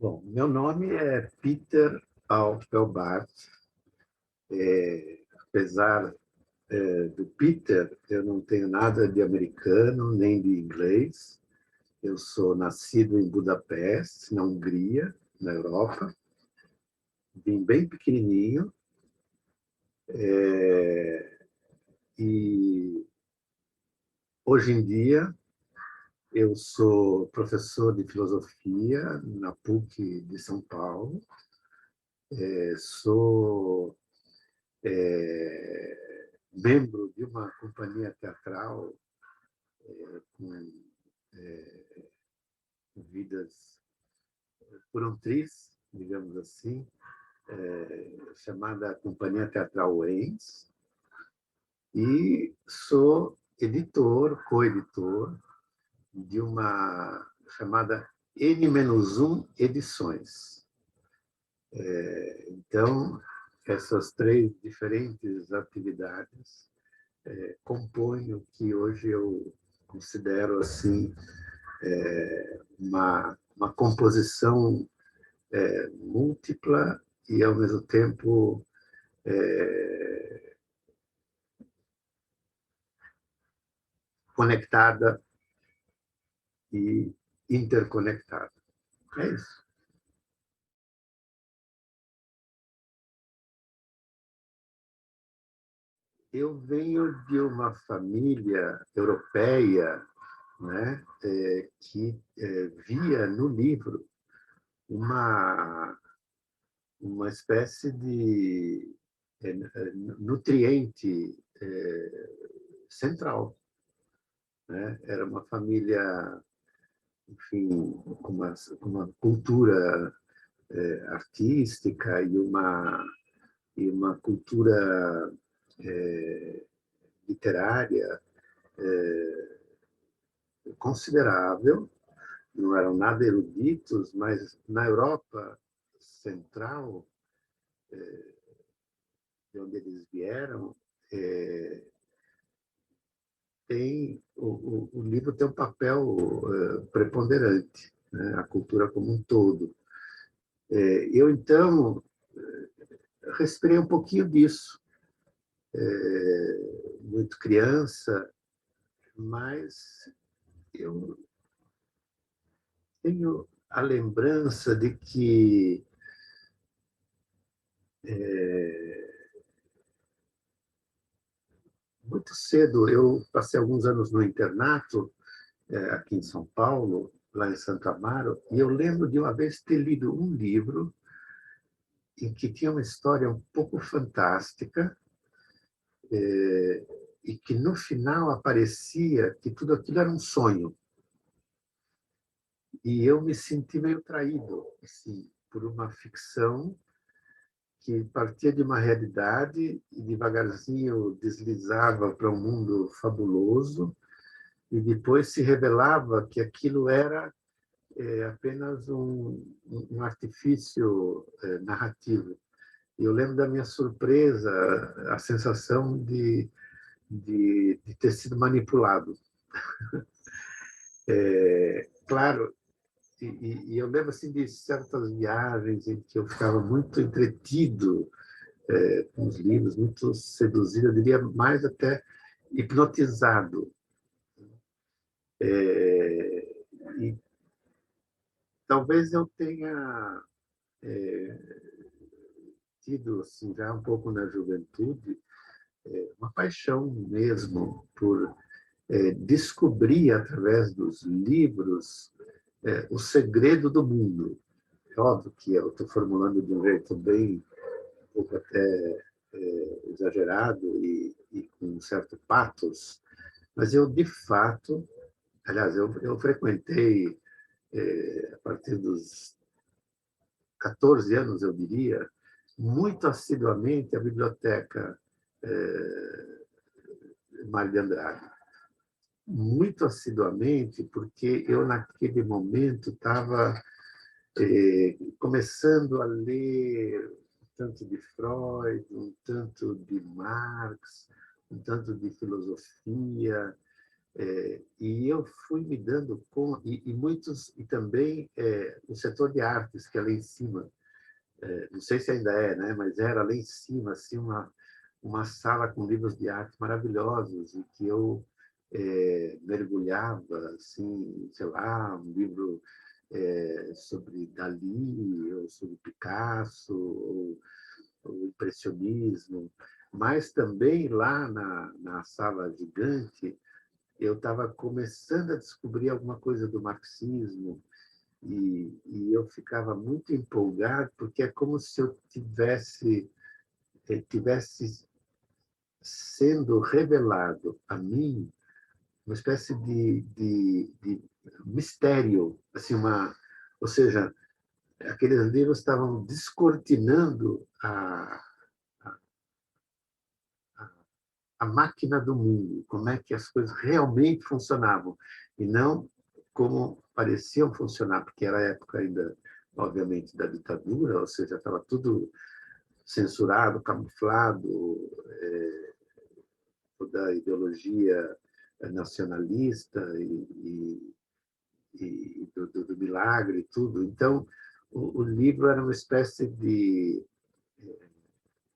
Bom, meu nome é Peter Alpelbart. Apesar do Peter, eu não tenho nada de americano nem de inglês. Eu sou nascido em Budapeste, na Hungria, na Europa. Vim bem pequenininho e hoje em dia eu sou professor de filosofia na PUC de São Paulo. Sou membro de uma companhia teatral com vidas por um triz, digamos assim, chamada Companhia Teatral Eins, e sou editor, co-editor de uma chamada N-1 Edições. Então, essas três diferentes atividades compõem o que hoje eu considero assim uma composição múltipla e, ao mesmo tempo, conectada e interconectada. É isso. Eu venho de uma família europeia, né, que via no livro uma espécie de nutriente central, né? Era uma família, enfim, com uma cultura artística e uma cultura literária considerável. Não eram nada eruditos, mas na Europa Central, de onde eles vieram, o livro tem um papel preponderante, né? A cultura como um todo. Eu, então, respirei um pouquinho disso, muito criança, mas eu tenho a lembrança de que muito cedo eu passei alguns anos no internato, aqui em São Paulo, lá em Santo Amaro, e eu lembro de uma vez ter lido um livro em que tinha uma história um pouco fantástica, e que no final aparecia que tudo aquilo era um sonho. E eu me senti meio traído, assim, por uma ficção que partia de uma realidade e devagarzinho deslizava para um mundo fabuloso, e depois se revelava que aquilo era apenas um artifício narrativo. E eu lembro da minha surpresa, a sensação de ter sido manipulado. Claro, e eu lembro assim, de certas viagens em que eu ficava muito entretido com os livros, muito seduzido, eu diria mais até hipnotizado. E talvez eu tenha tido, assim, já um pouco na juventude, uma paixão mesmo por descobrir, através dos livros, o segredo do mundo. É óbvio que eu estou formulando de um jeito bem, um pouco até exagerado e com um certo patos, mas eu, de fato, aliás, eu frequentei, a partir dos 14 anos, eu diria, muito assiduamente a biblioteca Mário de Andrade. Muito assiduamente, porque eu, naquele momento, estava começando a ler um tanto de Freud, um tanto de Marx, um tanto de filosofia, E eu fui me dando com e muitos e também o setor de artes que é lá em cima, não sei se ainda é, né, mas era lá em cima assim uma sala com livros de arte maravilhosos e que eu mergulhava assim, sei lá, um livro sobre Dalí ou sobre Picasso ou o impressionismo, mas também lá na sala gigante eu estava começando a descobrir alguma coisa do marxismo e eu ficava muito empolgado porque é como se eu tivesse sendo revelado a mim uma espécie de mistério, assim ou seja, aqueles livros estavam descortinando a máquina do mundo, como é que as coisas realmente funcionavam, e não como pareciam funcionar, porque era a época ainda, obviamente, da ditadura, ou seja, estava tudo censurado, camuflado, toda a ideologia nacionalista e do milagre e tudo. Então, o livro era uma espécie de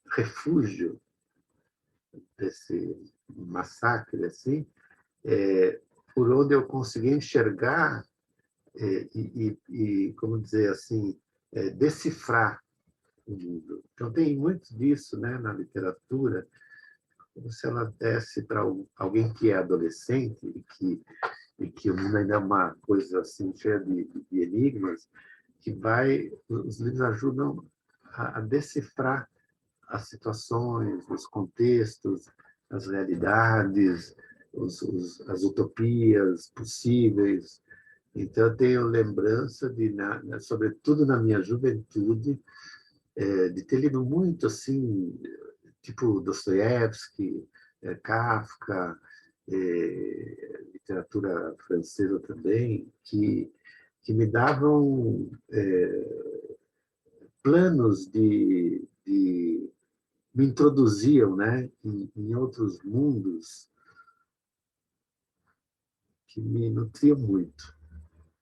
refúgio desse massacre, assim, por onde eu conseguia enxergar como dizer assim, decifrar o mundo. Então, tem muito disso, né, na literatura, como se ela desse para alguém que é adolescente e que o mundo ainda é uma coisa assim cheia de enigmas, que os livros ajudam a decifrar as situações, os contextos, as realidades, as utopias possíveis. Então, eu tenho lembrança sobretudo na minha juventude, de ter lido muito assim, tipo Dostoiévski, Kafka, literatura francesa também, que me davam planos me introduziam, né, em outros mundos que me nutriam muito.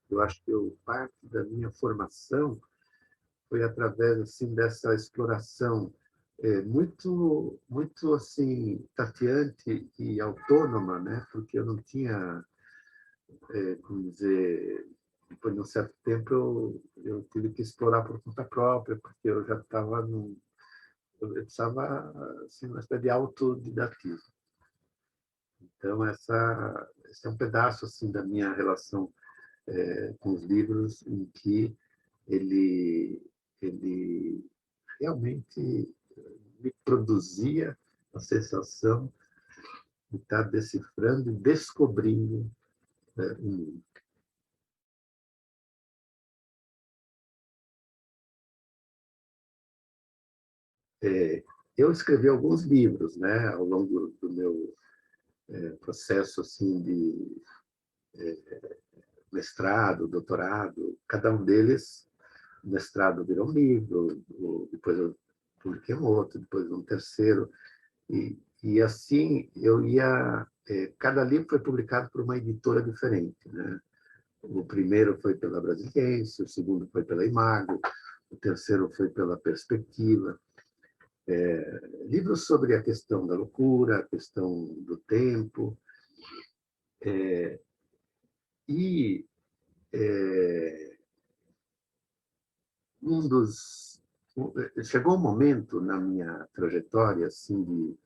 Eu acho que parte da minha formação foi através assim dessa exploração muito assim tateante e autônoma, né? Porque eu não tinha, como dizer, depois de um certo tempo eu tive que explorar por conta própria, porque eu já estava eu precisava assim uma espécie de autodidatismo. Então esse é um pedaço assim da minha relação com os livros em que ele realmente me produzia a sensação de estar decifrando e descobrindo o mundo. Eu escrevi alguns livros, né, ao longo do meu processo assim de mestrado, doutorado. Cada um deles, o mestrado virou um livro, depois eu publiquei um outro, depois um terceiro. E assim eu ia. Cada livro foi publicado por uma editora diferente, né? O primeiro foi pela Brasiliense, o segundo foi pela Imago, o terceiro foi pela Perspectiva. Livros sobre a questão da loucura, a questão do tempo. E um dos. Chegou um momento na minha trajetória assim, de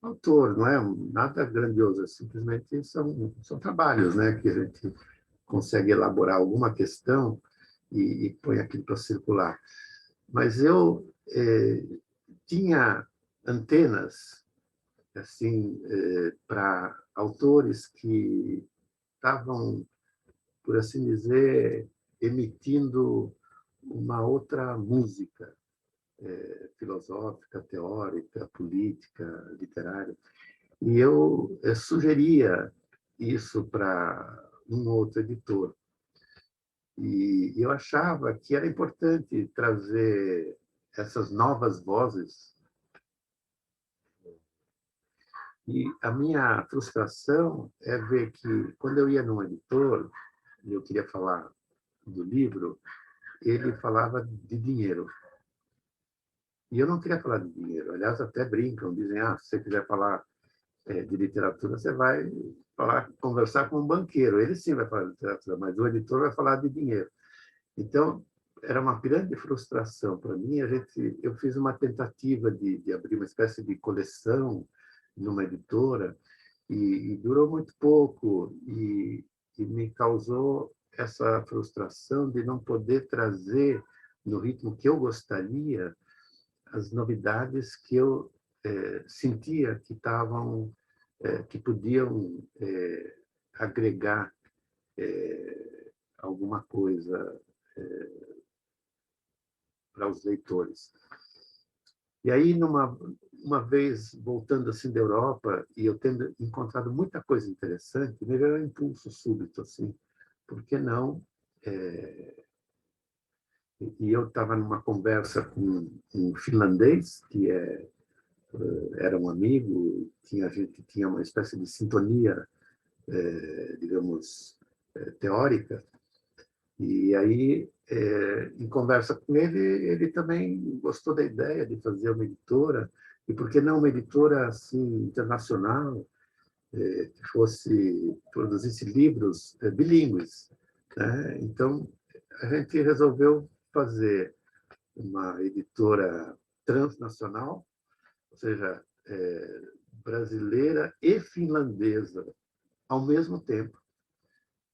autor, não é nada grandioso, simplesmente são trabalhos, né, que a gente consegue elaborar alguma questão e põe aquilo para circular. Mas eu tinha antenas assim para autores que estavam, por assim dizer, emitindo uma outra música filosófica, teórica, política, literária. E eu sugeria isso para um outro editor. E eu achava que era importante trazer essas novas vozes E a minha frustração é ver que, quando eu ia num editor, e eu queria falar do livro, ele falava de dinheiro. E eu não queria falar de dinheiro. Aliás, até brincam, dizem, se você quiser falar de literatura, você vai conversar com um banqueiro. Ele sim vai falar de literatura, mas o editor vai falar de dinheiro. Então, era uma grande frustração para mim. Eu fiz uma tentativa de abrir uma espécie de coleção numa editora e durou muito pouco e me causou essa frustração de não poder trazer no ritmo que eu gostaria as novidades que eu sentia que estavam que podiam agregar alguma coisa para os leitores. E aí, uma vez voltando assim da Europa e eu tendo encontrado muita coisa interessante, me veio um impulso súbito assim, por que não? E eu estava numa conversa com um finlandês que era um amigo, a gente tinha uma espécie de sintonia, digamos, teórica. E aí, em conversa com ele, ele também gostou da ideia de fazer uma editora, e por que não uma editora assim internacional, que produzisse livros bilíngues, né? Então, a gente resolveu fazer uma editora transnacional, ou seja, brasileira e finlandesa ao mesmo tempo.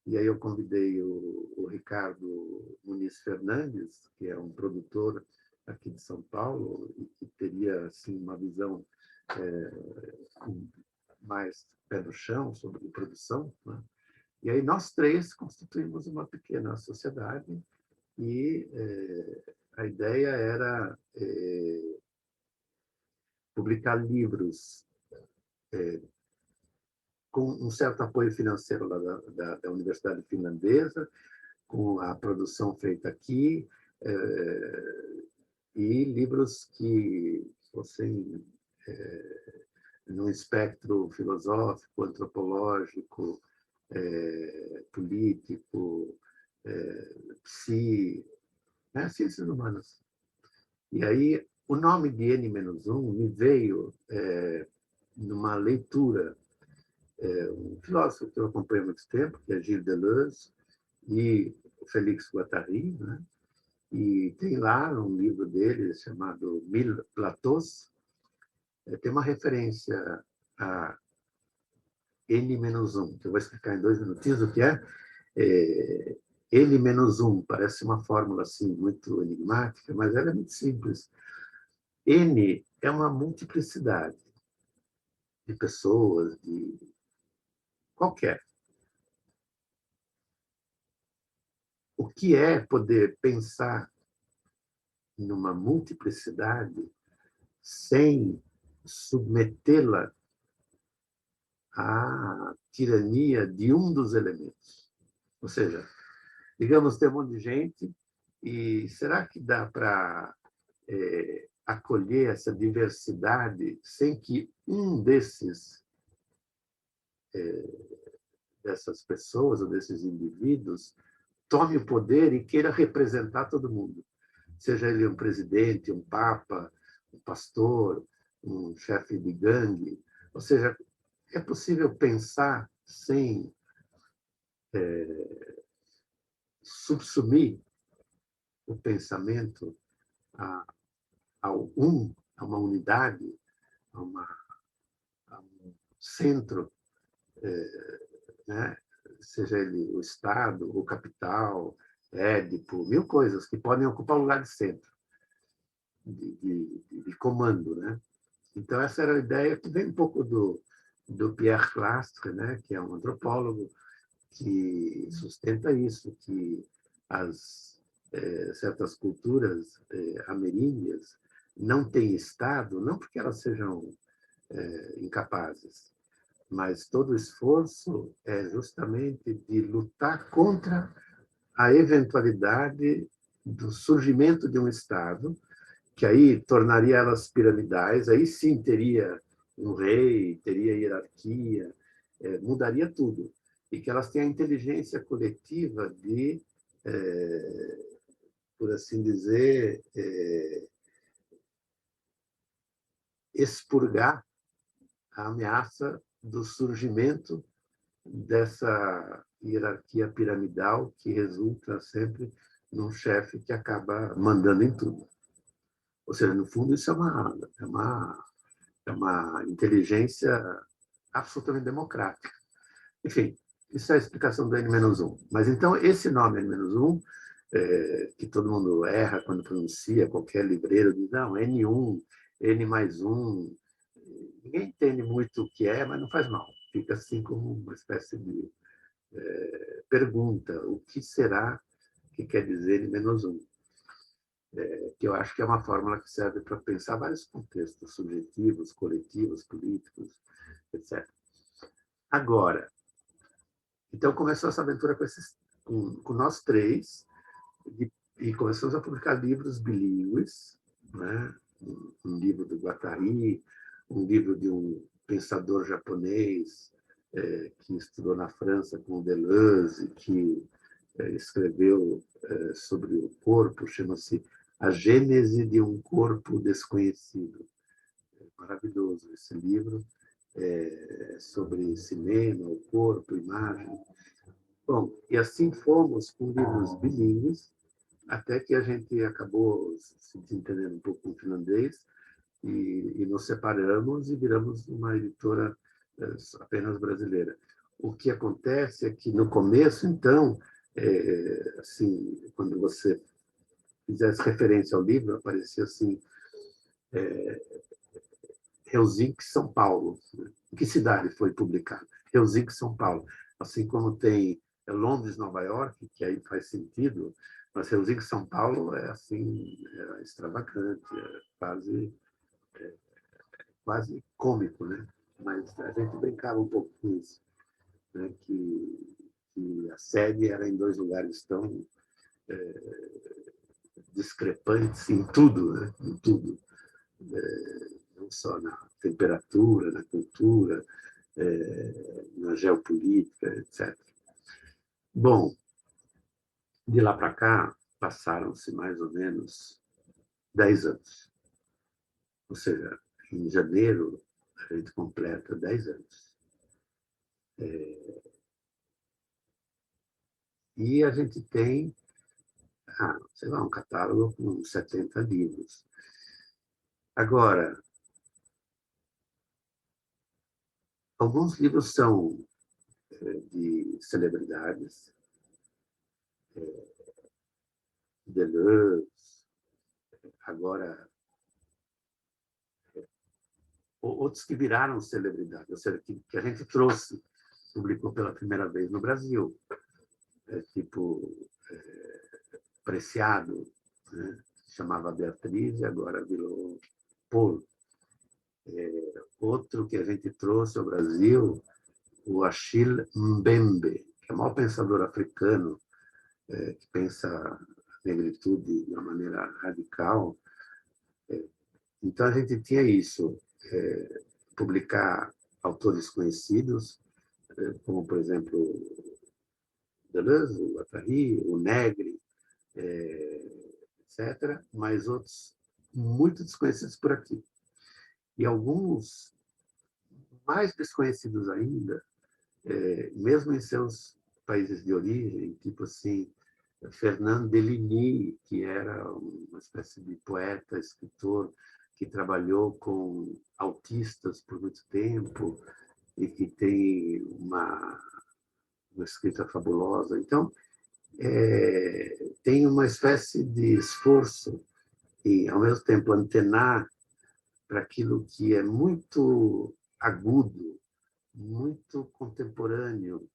E aí eu convidei o Ricardo Muniz Fernandes, que é um produtor aqui de São Paulo e que teria assim uma visão mais pé no chão sobre produção, né? E aí nós três constituímos uma pequena sociedade e a ideia era publicar livros com um certo apoio financeiro lá da Universidade Finlandesa, com a produção feita aqui, e livros que fossem no espectro filosófico, antropológico, político, né, ciências humanas. E aí, o nome de N-1 me veio numa leitura, um filósofo que eu acompanho há muito tempo, que é Gilles Deleuze, e Félix Guattari, né? E tem lá um livro dele chamado Mille Plateaux, tem uma referência a N-1, que eu vou explicar em 2 minutinhos o que é. N-1 parece uma fórmula assim muito enigmática, mas ela é muito simples. N é uma multiplicidade de pessoas, de qualquer. O que é poder pensar numa multiplicidade sem submetê-la à tirania de um dos elementos? Ou seja, digamos, tem um monte de gente, e será que dá para acolher essa diversidade sem que um dessas pessoas ou desses indivíduos tome o poder e queira representar todo mundo? Seja ele um presidente, um papa, um pastor, um chefe de gangue. Ou seja, é possível pensar sem subsumir o pensamento ao a uma unidade, a um centro, né? Seja ele o Estado, o capital, Édipo, mil coisas que podem ocupar o lugar de centro, de comando, né? Então, essa era a ideia que vem um pouco do Pierre Clastre, né? Que é um antropólogo que sustenta isso, que certas culturas ameríndias não têm Estado, não porque elas sejam incapazes, mas todo o esforço é justamente de lutar contra a eventualidade do surgimento de um Estado, que aí tornaria elas piramidais, aí sim teria um rei, teria hierarquia, mudaria tudo. E que elas têm a inteligência coletiva de, por assim dizer, expurgar a ameaça do surgimento dessa hierarquia piramidal que resulta sempre num chefe que acaba mandando em tudo. Ou seja, no fundo, isso é uma inteligência absolutamente democrática. Enfim, isso é a explicação do N-1. Mas então, esse nome N-1, que todo mundo erra quando pronuncia, qualquer livreiro diz, não, N1, N mais 1. Ninguém entende muito o que é, mas não faz mal. Fica assim como uma espécie de pergunta, o que será que quer dizer N-1? Que eu acho que é uma fórmula que serve para pensar vários contextos subjetivos, coletivos, políticos, etc. Agora, então começou essa aventura com nós três, e começamos a publicar livros bilíngues, né? Um livro do Guattari, um livro de um pensador japonês que estudou na França com Deleuze, que escreveu sobre o corpo, chama-se A Gênese de um Corpo Desconhecido. É maravilhoso esse livro, sobre cinema, o corpo, imagem. Bom, e assim fomos com livros bilíngues, até que a gente acabou se entendendo um pouco com o finlandês e nos separamos e viramos uma editora apenas brasileira. O que acontece é que no começo, então, assim, quando você fizesse referência ao livro, aparecia assim, Helsinki, São Paulo. Em que cidade foi publicado? Helsinki, São Paulo. Assim como tem Londres, Nova York, que aí faz sentido, mas Helsinki, São Paulo é assim, extravagante, quase cômico, né? Mas a gente brincava um pouco com isso, né? Que a sede era em dois lugares tão discrepantes em tudo, né? Em tudo. Não só na temperatura, na cultura, na geopolítica, etc. Bom, de lá para cá, passaram-se mais ou menos 10 anos. Ou seja, em janeiro, a gente completa 10 anos. E a gente tem, sei lá, um catálogo com 70 livros. Agora, alguns livros são de celebridades, Deleuze, agora outros que viraram celebridade, ou seja, que a gente trouxe, publicou pela primeira vez no Brasil, tipo Preciado, né? Chamava Beatriz e agora virou Paulo. Outro que a gente trouxe ao Brasil, o Achille Mbembe, que é o maior pensador africano, que pensa a negritude de uma maneira radical. Então, a gente tinha isso, publicar autores conhecidos, como, por exemplo, Deleuze, o Guattari, o Negri, etc., mas outros muito desconhecidos por aqui. E alguns mais desconhecidos ainda, mesmo em seus países de origem, tipo assim, Fernand Deligny, que era uma espécie de poeta, escritor, que trabalhou com autistas por muito tempo e que tem uma escrita fabulosa. Então, tem uma espécie de esforço em, ao mesmo tempo, antenar para aquilo que é muito agudo, muito contemporâneo,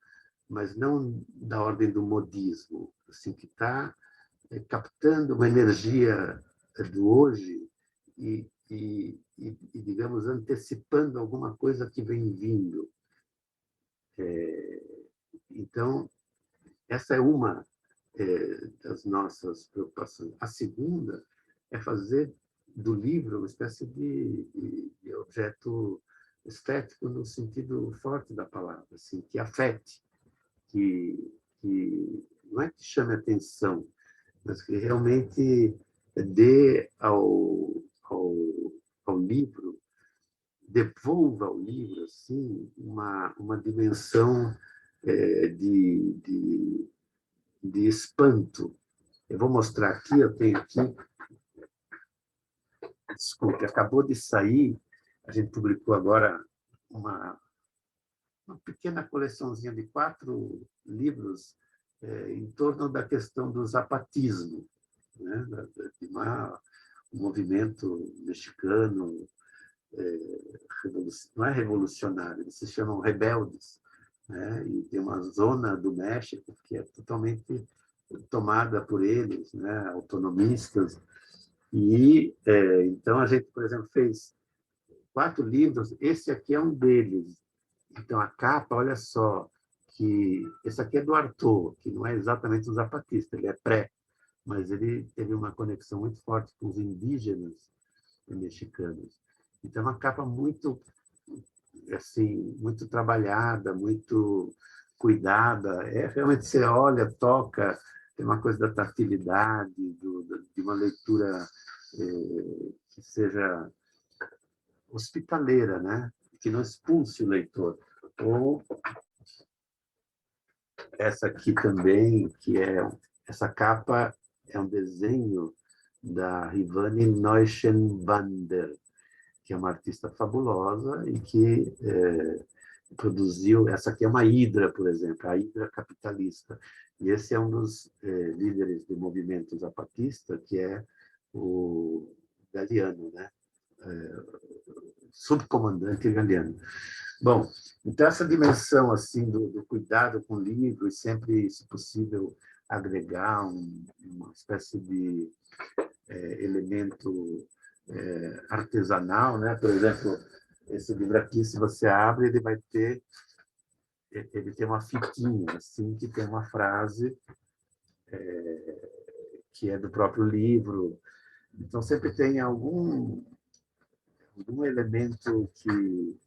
mas não da ordem do modismo, assim, que está captando uma energia do hoje digamos, antecipando alguma coisa que vem vindo. Então, essa é uma das nossas preocupações. A segunda é fazer do livro uma espécie de objeto estético no sentido forte da palavra, assim, que afete, que não é que chame atenção, mas que realmente dê ao livro, devolva ao livro assim, uma dimensão de espanto. Eu vou mostrar aqui, eu tenho aqui, desculpe, acabou de sair, a gente publicou agora uma pequena coleçãozinha de 4 livros em torno da questão do zapatismo, né? De um movimento mexicano, não é revolucionário, eles se chamam rebeldes, né? E tem uma zona do México que é totalmente tomada por eles, né? Autonomistas. E então a gente, por exemplo, fez 4 livros, esse aqui é um deles. Então, a capa, olha só, que esse aqui é do Artaud, que não é exatamente um zapatista, ele é pré, mas ele teve uma conexão muito forte com os indígenas mexicanos. Então, é uma capa muito, assim, muito trabalhada, muito cuidada. Realmente você olha, toca, tem uma coisa da tatilidade, de uma leitura que seja hospitaleira, né? Que não expulse o leitor. Ou essa aqui também, que essa capa é um desenho da Rivane Neuschenbander, que é uma artista fabulosa e que produziu, essa aqui é uma hidra, por exemplo, a hidra capitalista. E esse é um dos líderes do movimento zapatista, que é o Galeano, né? Subcomandante Galeano. Bom, então essa dimensão assim do cuidado com o livro e sempre, se possível, agregar uma espécie de elemento artesanal, né? Por exemplo, esse livro aqui, se você abre, ele tem uma fitinha assim que tem uma frase que é do próprio livro. Então sempre tem algum elemento que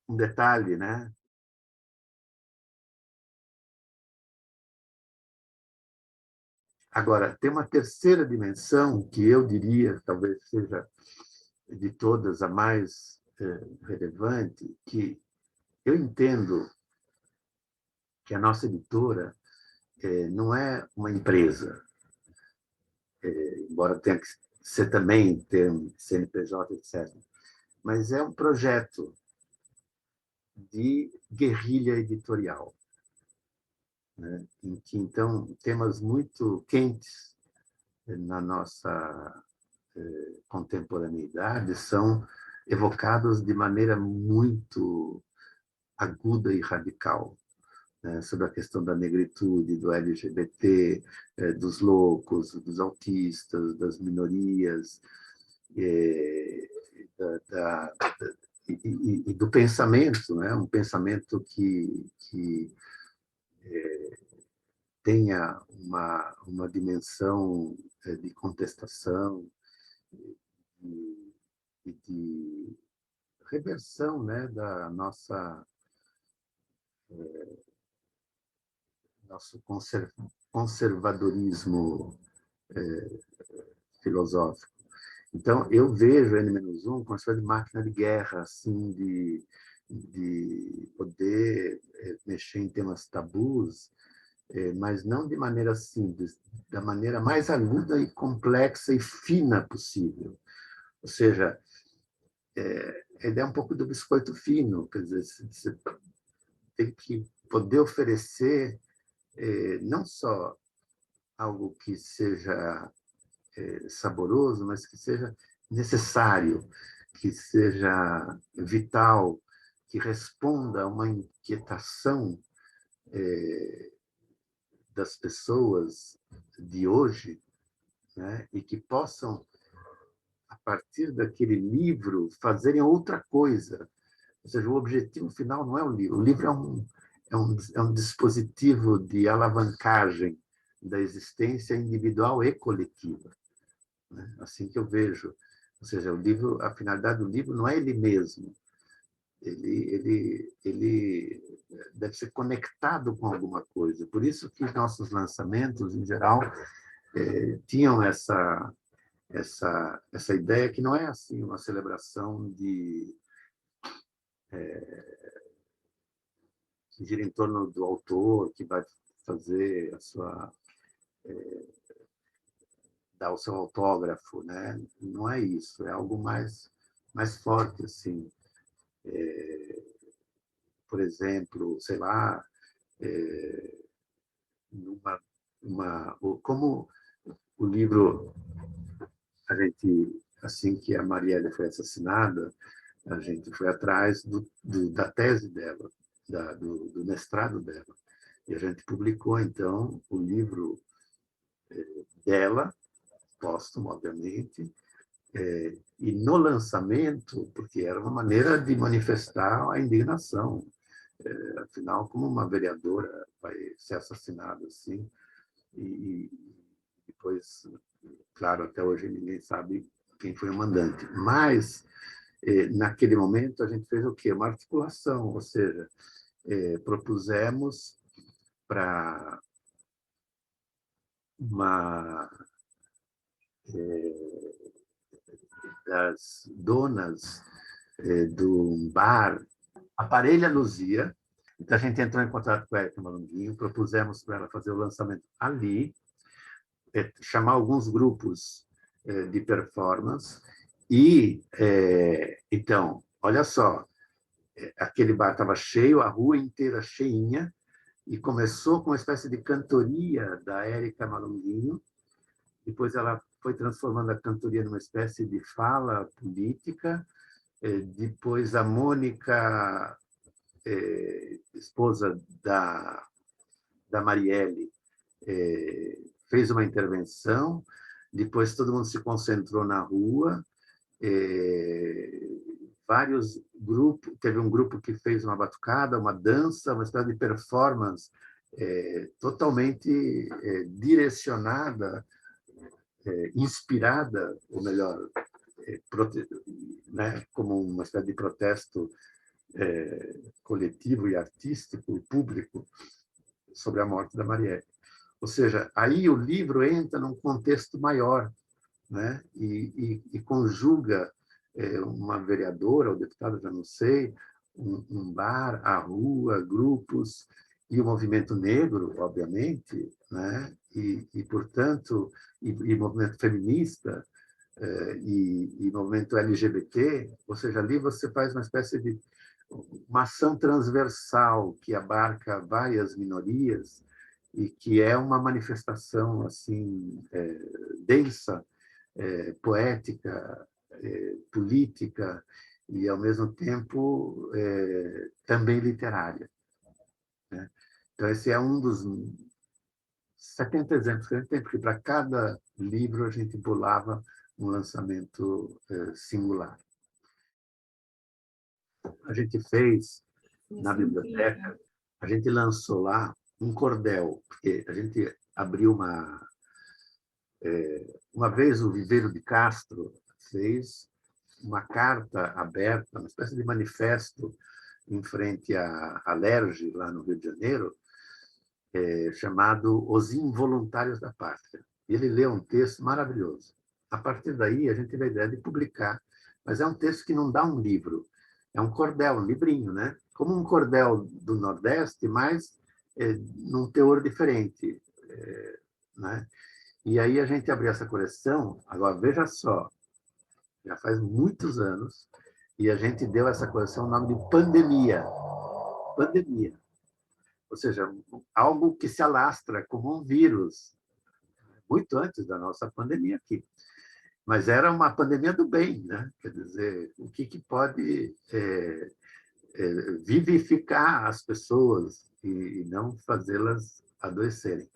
um detalhe, né? Agora, tem uma terceira dimensão que eu diria, talvez seja de todas a mais relevante, que eu entendo que a nossa editora não é uma empresa, embora tenha que ser também ter um CNPJ, etc. Mas é um projeto de guerrilha editorial, né? Em que, então, temas muito quentes na nossa contemporaneidade são evocados de maneira muito aguda e radical, né? Sobre a questão da negritude, do LGBT, dos loucos, dos autistas, das minorias, eh, da, e do pensamento, né? Um pensamento que tenha uma dimensão de contestação e de reversão, né, da nosso conservadorismo filosófico. Então, eu vejo N-1 como uma espécie de máquina de guerra, assim, de poder mexer em temas tabus, mas não de maneira simples, da maneira mais aguda e complexa e fina possível. Ou seja, a ideia é um pouco do biscoito fino, quer dizer, você tem que poder oferecer não só algo que seja saboroso, mas que seja necessário, que seja vital, que responda a uma inquietação das pessoas de hoje, né? E que possam, a partir daquele livro, fazerem outra coisa. Ou seja, o objetivo final não é o livro. O livro é um dispositivo de alavancagem da existência individual e coletiva. né? Assim que eu vejo. Ou seja, o livro, a finalidade do livro não é ele mesmo. Ele deve ser conectado com alguma coisa. Por isso que nossos lançamentos, em geral, tinham essa ideia que não é assim uma celebração que gira em torno do autor, que vai fazer a sua dar o seu autógrafo, né? Não é isso, é algo mais forte assim. Por exemplo, sei lá, como o livro, a gente, assim que a Marielle foi assassinada, a gente foi atrás da tese dela, do mestrado dela. E a gente publicou, então, o livro dela, póstumo, obviamente, e no lançamento, porque era uma maneira de manifestar a indignação. Afinal, como uma vereadora vai ser assassinada assim, e depois, claro, até hoje ninguém sabe quem foi o mandante. Mas, naquele momento, a gente fez o quê? Uma articulação, ou seja, propusemos para uma das donas do bar, Aparelha Luzia. Então, a gente entrou em contato com a Érica Malunguinho, propusemos para ela fazer o lançamento ali, chamar alguns grupos de performance e, então, olha só, aquele bar estava cheio, a rua inteira cheinha, e começou com uma espécie de cantoria da Érica Malunguinho, depois ela foi transformando a cantoria numa espécie de fala política, depois a Mônica, esposa da Marielle, fez uma intervenção, depois todo mundo se concentrou na rua, vários grupos, teve um grupo que fez uma batucada, uma dança, uma espécie de performance totalmente direcionada, inspirada, ou melhor, né, como uma espécie de protesto coletivo e artístico e público sobre a morte da Marielle. Ou seja, aí o livro entra num contexto maior, né? E conjuga uma vereadora ou deputada, já não sei, um bar, a rua, grupos e o movimento negro, obviamente, né? Portanto, e movimento feminista e movimento LGBT, ou seja, ali você faz uma espécie de uma ação transversal que abarca várias minorias e que é uma manifestação assim densa, poética, política e ao mesmo tempo também literária, né? Então esse é um dos 70 exemplos que a gente tem, porque para cada livro a gente bolava um lançamento singular. A gente fez na biblioteca, a gente lançou lá um cordel, porque a gente abriu uma vez o Viveiro de Castro fez uma carta aberta, uma espécie de manifesto em frente à Lerge, lá no Rio de Janeiro, chamado Os Involuntários da Pátria. E ele leu um texto maravilhoso. A partir daí, a gente teve a ideia de publicar, mas é um texto que não dá um livro, é um cordel, um livrinho, né? Como um cordel do Nordeste, mas num teor diferente, né? E aí a gente abriu essa coleção, agora veja só, já faz muitos anos, e a gente deu essa coleção o nome de Pandemia. Pandemia. Ou seja, algo que se alastra como um vírus, muito antes da nossa pandemia aqui. Mas era uma pandemia do bem, né? Quer dizer, o que pode vivificar as pessoas e não fazê-las adoecerem.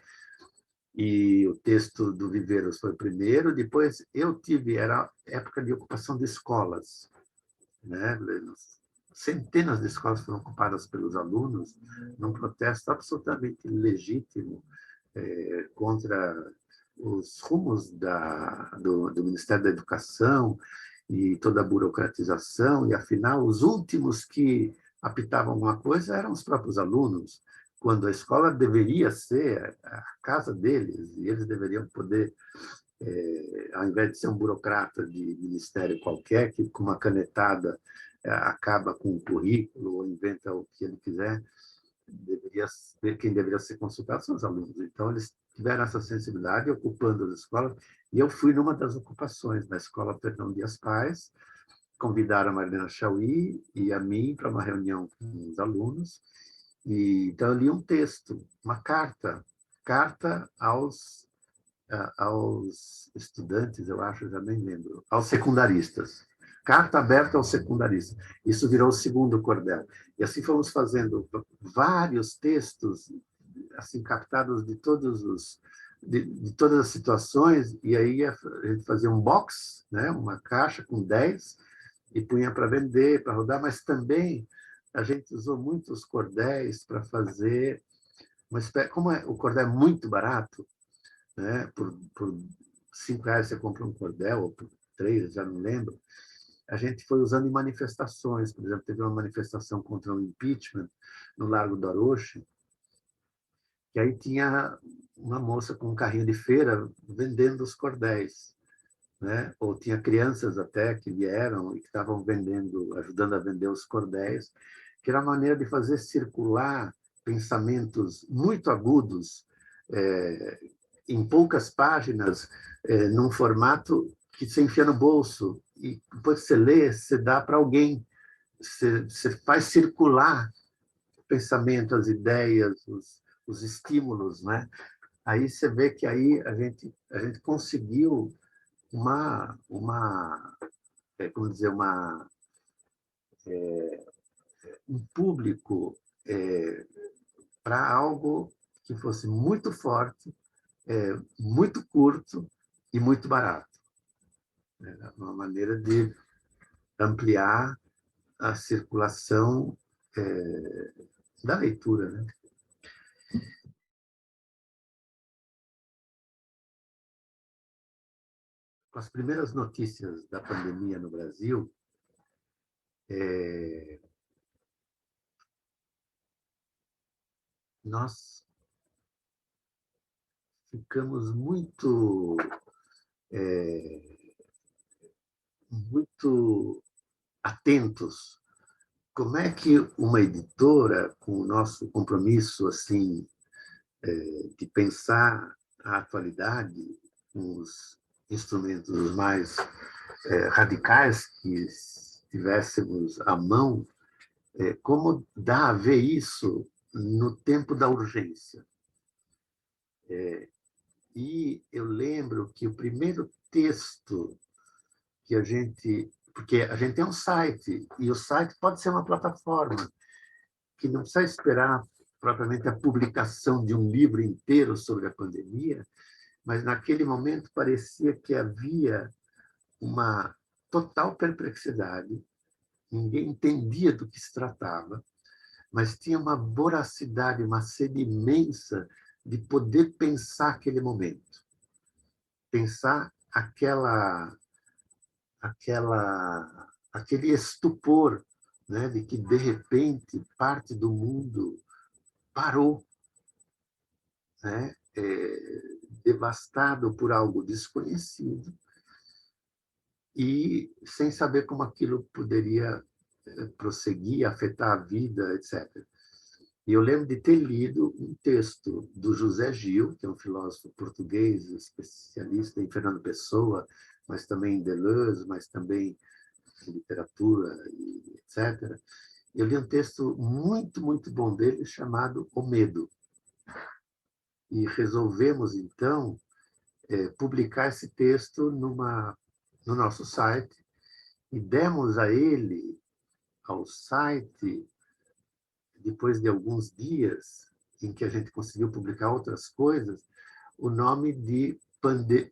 E o texto do Viveiros foi o primeiro, depois era época de ocupação de escolas, né? Centenas de escolas foram ocupadas pelos alunos num protesto absolutamente legítimo contra os rumos do Ministério da Educação e toda a burocratização, e, afinal, os últimos que apitavam alguma coisa eram os próprios alunos, quando a escola deveria ser a casa deles, e eles deveriam poder, ao invés de ser um burocrata de ministério qualquer, que com uma canetada acaba com o currículo ou inventa o que ele quiser, quem deveria ser consultado são os alunos. Então, eles tiveram essa sensibilidade ocupando as escolas, e eu fui numa das ocupações, na Escola Fernão Dias Pais, convidaram a Marlena Chauí e a mim para uma reunião com os alunos, e então eu li um texto, uma carta aos estudantes, eu acho, já nem lembro, aos secundaristas. Carta aberta aos secundaristas. Isso virou o segundo cordel. E assim fomos fazendo vários textos, assim, captados de todas as situações, e aí a gente fazia um box, né, uma caixa com 10, e punha para vender, para rodar, mas também a gente usou muitos cordéis para fazer uma espécie, como o cordel é muito barato, né? Por R$ 5 você compra um cordel, ou por 3, já não lembro. A gente foi usando em manifestações. Por exemplo, teve uma manifestação contra o impeachment no Largo do Aroche, que aí tinha uma moça com um carrinho de feira vendendo os cordéis, né? Ou tinha crianças até que vieram e que estavam vendendo, ajudando a vender os cordéis, que era uma maneira de fazer circular pensamentos muito agudos, em poucas páginas, num formato que você enfia no bolso, e depois você lê, você dá para alguém, você faz circular o pensamento, as ideias, os estímulos, né? Aí você vê que aí a gente conseguiu como dizer, um público para algo que fosse muito forte, muito curto e muito barato. Uma maneira de ampliar a circulação da leitura, né? Com as primeiras notícias da pandemia no Brasil, nós ficamos muito atentos. Como é que uma editora, com o nosso compromisso assim de pensar a atualidade, com os instrumentos mais radicais que tivéssemos à mão, como dá a ver isso no tempo da urgência? E eu lembro que o primeiro texto que a gente... Porque a gente tem um site, e o site pode ser uma plataforma, que não precisa esperar propriamente a publicação de um livro inteiro sobre a pandemia, mas naquele momento parecia que havia uma total perplexidade, ninguém entendia do que se tratava, mas tinha uma voracidade, uma sede imensa de poder pensar aquele momento, pensar aquele estupor, né, de que, de repente, parte do mundo parou, né, devastado por algo desconhecido e sem saber como aquilo poderia prosseguir, afetar a vida, etc. E eu lembro de ter lido um texto do José Gil, que é um filósofo português, especialista em Fernando Pessoa, mas também em Deleuze, mas também em literatura, etc. Eu li um texto muito, muito bom dele, chamado O Medo. E resolvemos, então, publicar esse texto no nosso site, e demos a ele, ao site, depois de alguns dias em que a gente conseguiu publicar outras coisas, o nome de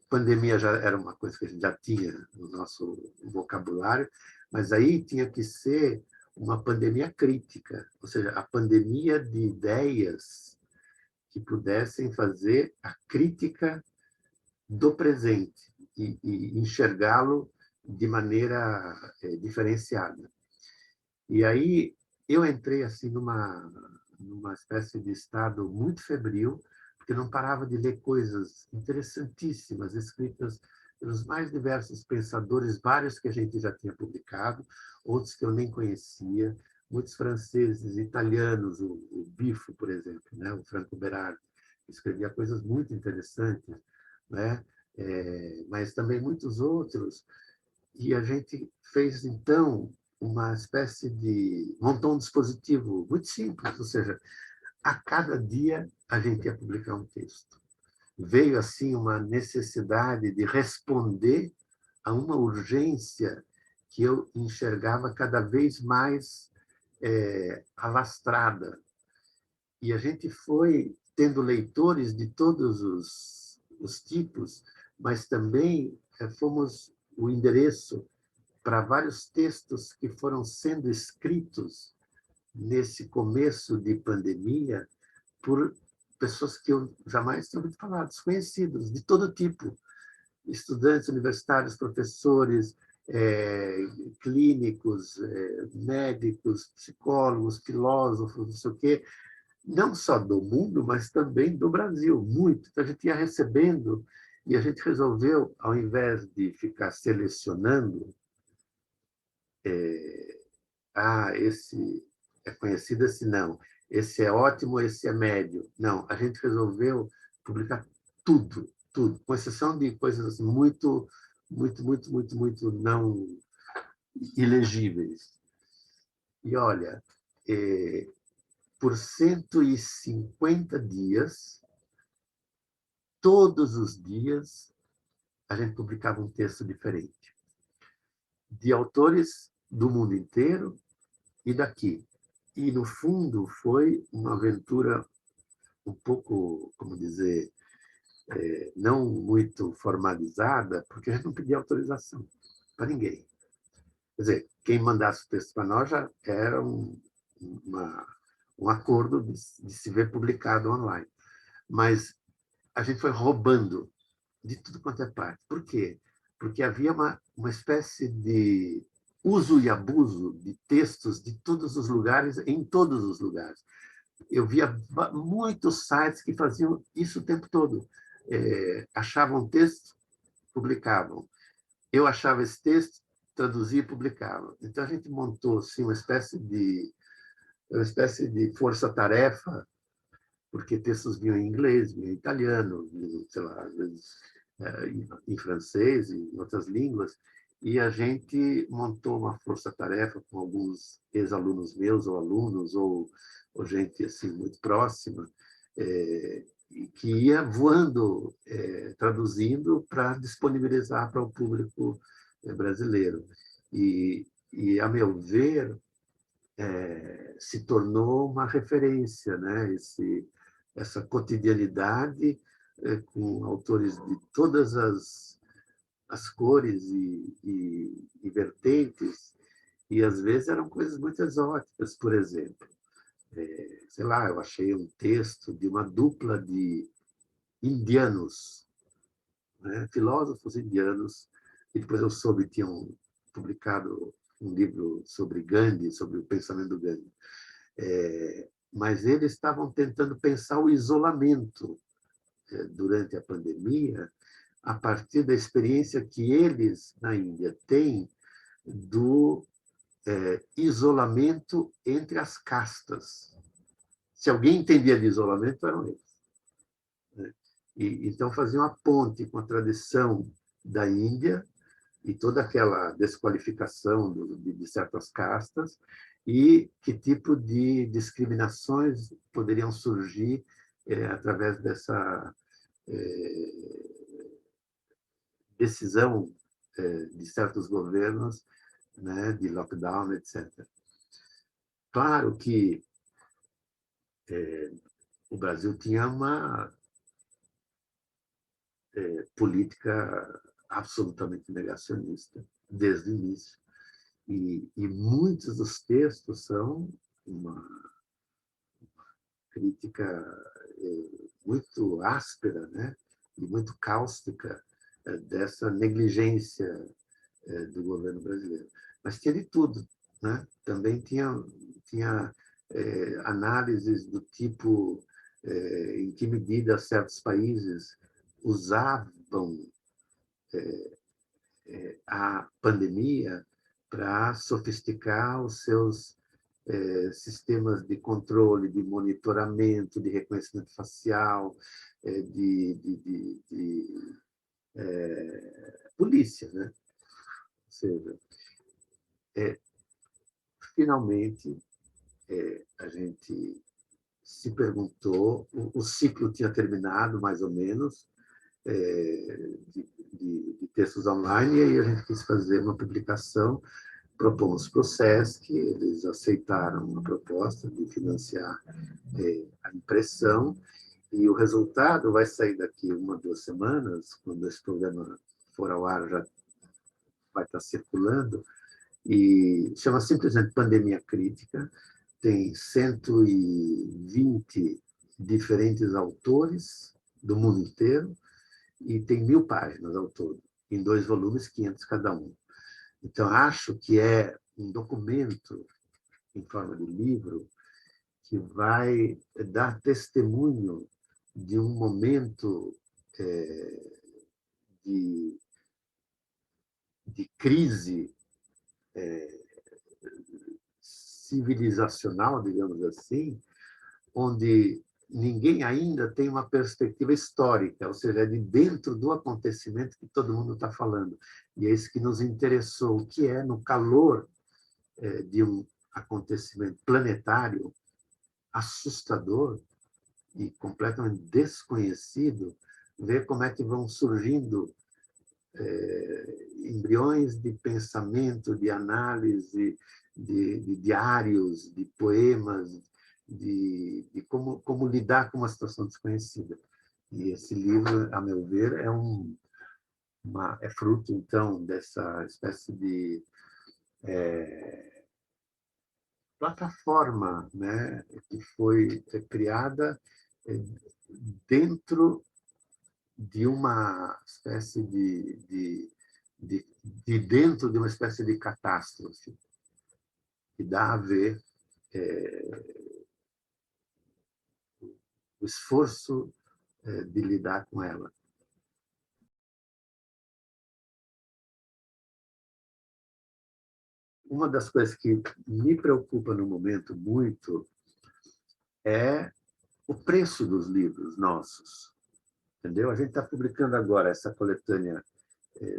pandemia. Já era uma coisa que a gente já tinha no nosso vocabulário, mas aí tinha que ser uma pandemia crítica, ou seja, a pandemia de ideias que pudessem fazer a crítica do presente e enxergá-lo de maneira diferenciada. E aí eu entrei assim numa espécie de estado muito febril, porque não parava de ler coisas interessantíssimas escritas pelos mais diversos pensadores, vários que a gente já tinha publicado, outros que eu nem conhecia, muitos franceses, italianos, o Bifo, por exemplo, né? O Franco Berardi, escrevia coisas muito interessantes, né? Mas também muitos outros. E a gente fez, então, uma espécie de... montou um dispositivo muito simples, ou seja, a cada dia a gente ia publicar um texto. Veio, assim, uma necessidade de responder a uma urgência que eu enxergava cada vez mais alastrada. E a gente foi tendo leitores de todos os tipos, mas também fomos o endereço para vários textos que foram sendo escritos nesse começo de pandemia por pessoas que eu jamais tinha ouvido falar, desconhecidos, de todo tipo, estudantes universitários, professores, clínicos, médicos, psicólogos, filósofos, não sei o quê, não só do mundo, mas também do Brasil, muito. Então, a gente ia recebendo e a gente resolveu, ao invés de ficar selecionando, esse é conhecido, esse não, esse é ótimo, esse é médio. Não, a gente resolveu publicar tudo, tudo, com exceção de coisas assim, muito não ilegíveis. E olha, por 150 dias, todos os dias, a gente publicava um texto diferente, de autores do mundo inteiro e daqui. E, no fundo, foi uma aventura um pouco, como dizer, não muito formalizada, porque a gente não pedia autorização para ninguém. Quer dizer, quem mandasse o texto para nós já era um acordo de se ver publicado online. Mas a gente foi roubando de tudo quanto é parte. Por quê? Porque havia uma espécie de uso e abuso de textos de todos os lugares, em todos os lugares. Eu via muitos sites que faziam isso o tempo todo. Achavam texto, publicavam. Eu achava esse texto, traduzia e publicava. Então, a gente montou assim, uma espécie de força-tarefa, porque textos vinham em inglês, vinham em italiano, vinham, sei lá, às vezes em francês, em outras línguas, e a gente montou uma força-tarefa com alguns ex-alunos meus, ou alunos, ou gente assim, muito próxima, que ia voando, traduzindo para disponibilizar para o público brasileiro. A meu ver, se tornou uma referência, né? Essa cotidianidade com autores de todas as cores e vertentes, e às vezes eram coisas muito exóticas. Por exemplo, sei lá, eu achei um texto de uma dupla de indianos, né? Filósofos indianos, e depois eu soube que tinham publicado um livro sobre Gandhi, sobre o pensamento do Gandhi. Mas eles estavam tentando pensar o isolamento durante a pandemia a partir da experiência que eles, na Índia, têm do isolamento entre as castas. Se alguém entendia de isolamento, eram eles, né? Então, faziam a ponte com a tradição da Índia e toda aquela desqualificação de certas castas, e que tipo de discriminações poderiam surgir através dessa decisão de certos governos, né, de lockdown, etc. Claro que o Brasil tinha uma política absolutamente negacionista desde o início. E muitos dos textos são uma crítica muito áspera, né, e muito cáustica dessa negligência do governo brasileiro. Mas tinha de tudo, né? Também tinha análises do tipo em que medida certos países usavam a pandemia para sofisticar os seus sistemas de controle, de monitoramento, de reconhecimento facial, de polícia, né? Ou seja, finalmente a gente se perguntou, o ciclo tinha terminado, mais ou menos, de textos online, e aí a gente quis fazer uma publicação, propomos para o SESC, eles aceitaram a proposta de financiar a impressão, e o resultado vai sair daqui 1, 2 semanas, quando esse programa for ao ar, já vai estar circulando, e chama simplesmente Pandemia Crítica, tem 120 diferentes autores do mundo inteiro, e tem 1.000 páginas ao todo, em 2 volumes, 500 cada um. Então, acho que é um documento em forma de livro que vai dar testemunho de um momento de, de crise civilizacional, digamos assim, onde ninguém ainda tem uma perspectiva histórica, ou seja, é de dentro do acontecimento que todo mundo está falando. E é isso que nos interessou, o que é, no calor de um acontecimento planetário assustador e completamente desconhecido, ver como é que vão surgindo embriões de pensamento, de análise, de diários, de poemas, de como lidar com uma situação desconhecida. E esse livro, a meu ver, é fruto, então, dessa espécie de plataforma, né, que foi criada dentro de uma espécie de dentro de uma espécie de catástrofe, que dá a ver o esforço de lidar com ela. Uma das coisas que me preocupa no momento muito é o preço dos livros nossos. Entendeu? A gente está publicando agora essa coletânea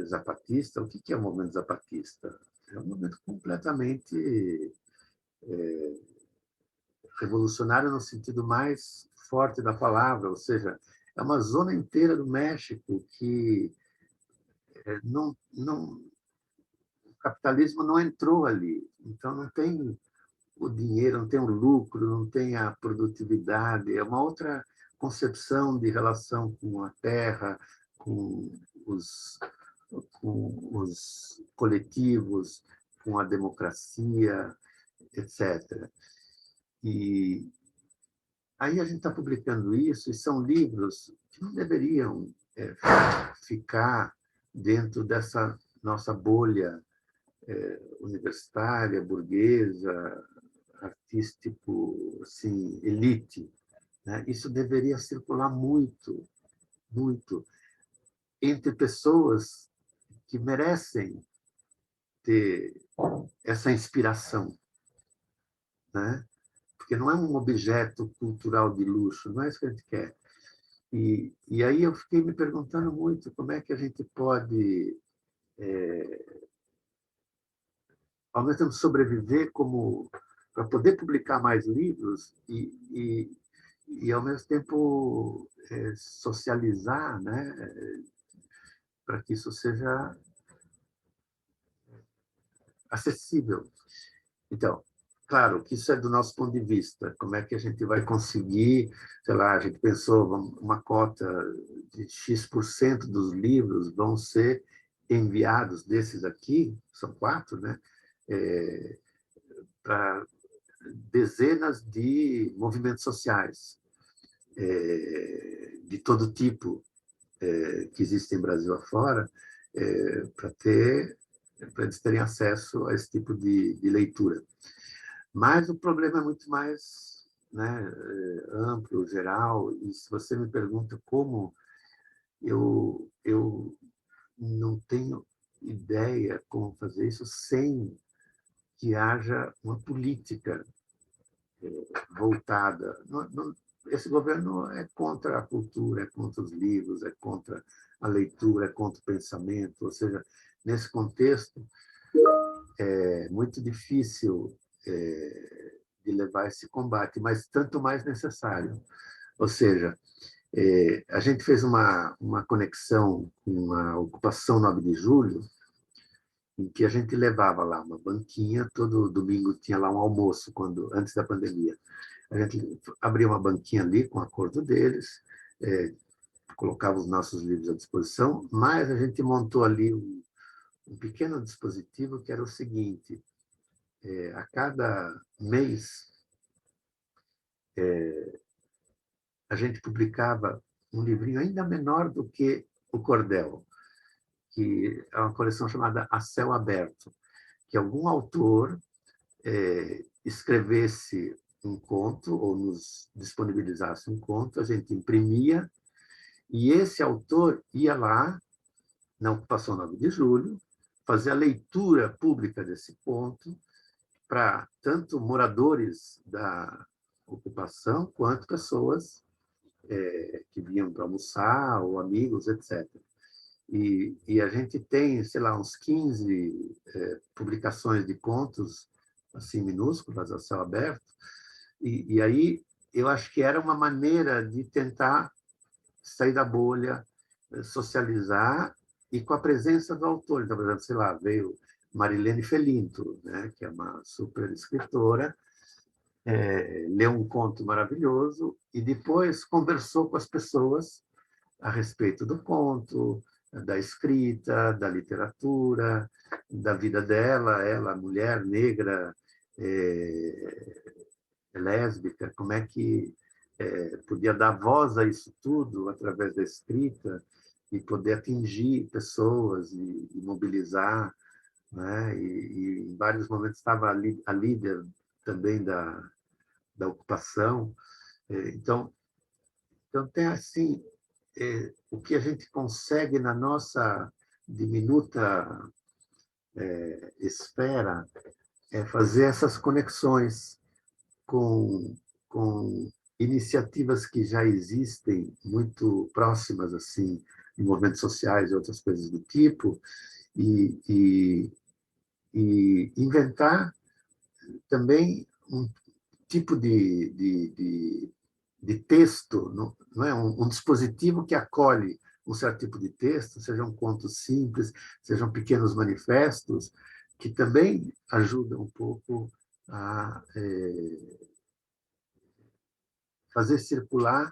zapatista. O que é o movimento zapatista? É um movimento completamente revolucionário no sentido mais forte da palavra, ou seja, é uma zona inteira do México que o capitalismo não entrou ali, então não tem o dinheiro, não tem o lucro, não tem a produtividade, é uma outra concepção de relação com a terra, com os, com os coletivos, com a democracia, etc. E aí a gente está publicando isso, e são livros que não deveriam ficar dentro dessa nossa bolha universitária, burguesa, artístico, assim, elite. Né? Isso deveria circular muito, muito, entre pessoas que merecem ter essa inspiração, né? Porque não é um objeto cultural de luxo, não é isso que a gente quer. E aí eu fiquei me perguntando muito como é que a gente pode, ao mesmo tempo, sobreviver como para poder publicar mais livros e ao mesmo tempo, socializar, né, para que isso seja acessível. Então, claro que isso é do nosso ponto de vista. Como é que a gente vai conseguir, sei lá, a gente pensou uma cota de X% dos livros vão ser enviados, desses aqui, são 4, né, para dezenas de movimentos sociais, de todo tipo, que existem Brasil afora, para eles terem acesso a esse tipo de leitura. Mas o problema é muito mais, né, amplo, geral, e se você me pergunta como, eu não tenho ideia como fazer isso sem que haja uma política voltada. Esse governo é contra a cultura, é contra os livros, é contra a leitura, é contra o pensamento, ou seja, nesse contexto, é muito difícil de levar esse combate, mas tanto mais necessário. Ou seja, a gente fez uma conexão com a ocupação 9 de julho, em que a gente levava lá uma banquinha, todo domingo tinha lá um almoço, antes da pandemia. A gente abria uma banquinha ali com o acordo deles, colocava os nossos livros à disposição, mas a gente montou ali um pequeno dispositivo que era o seguinte: a cada mês a gente publicava um livrinho ainda menor do que o Cordel, que é uma coleção chamada A Céu Aberto, que algum autor escrevesse um conto ou nos disponibilizasse um conto, a gente imprimia, e esse autor ia lá, na ocupação 9 de julho, fazer a leitura pública desse conto para tanto moradores da ocupação quanto pessoas que vinham para almoçar, ou amigos, etc. E a gente tem, sei lá, uns 15 publicações de contos, assim, minúsculas, a céu aberto, e aí eu acho que era uma maneira de tentar sair da bolha, socializar, e com a presença do autor. Então, por exemplo, sei lá, veio Marilene Felinto, né, que é uma super escritora, leu um conto maravilhoso e depois conversou com as pessoas a respeito do conto, da escrita, da literatura, da vida dela, ela, mulher negra, lésbica, como é que podia dar voz a isso tudo através da escrita e poder atingir pessoas e mobilizar, né? E em vários momentos estava a líder também da ocupação. Então tem assim, o que a gente consegue na nossa diminuta esfera é fazer essas conexões com iniciativas que já existem muito próximas assim em movimentos sociais e outras coisas do tipo, e, e, e inventar também um tipo de texto, não é? Um dispositivo que acolhe um certo tipo de texto, sejam contos simples, sejam pequenos manifestos, que também ajudam um pouco a fazer circular,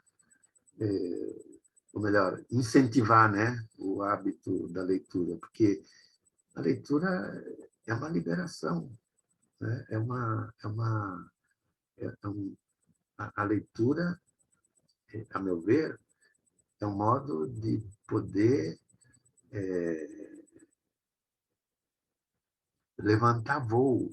ou melhor, incentivar, né, o hábito da leitura, porque a leitura é uma liberação, né? A leitura, a meu ver, é um modo de poder levantar voo,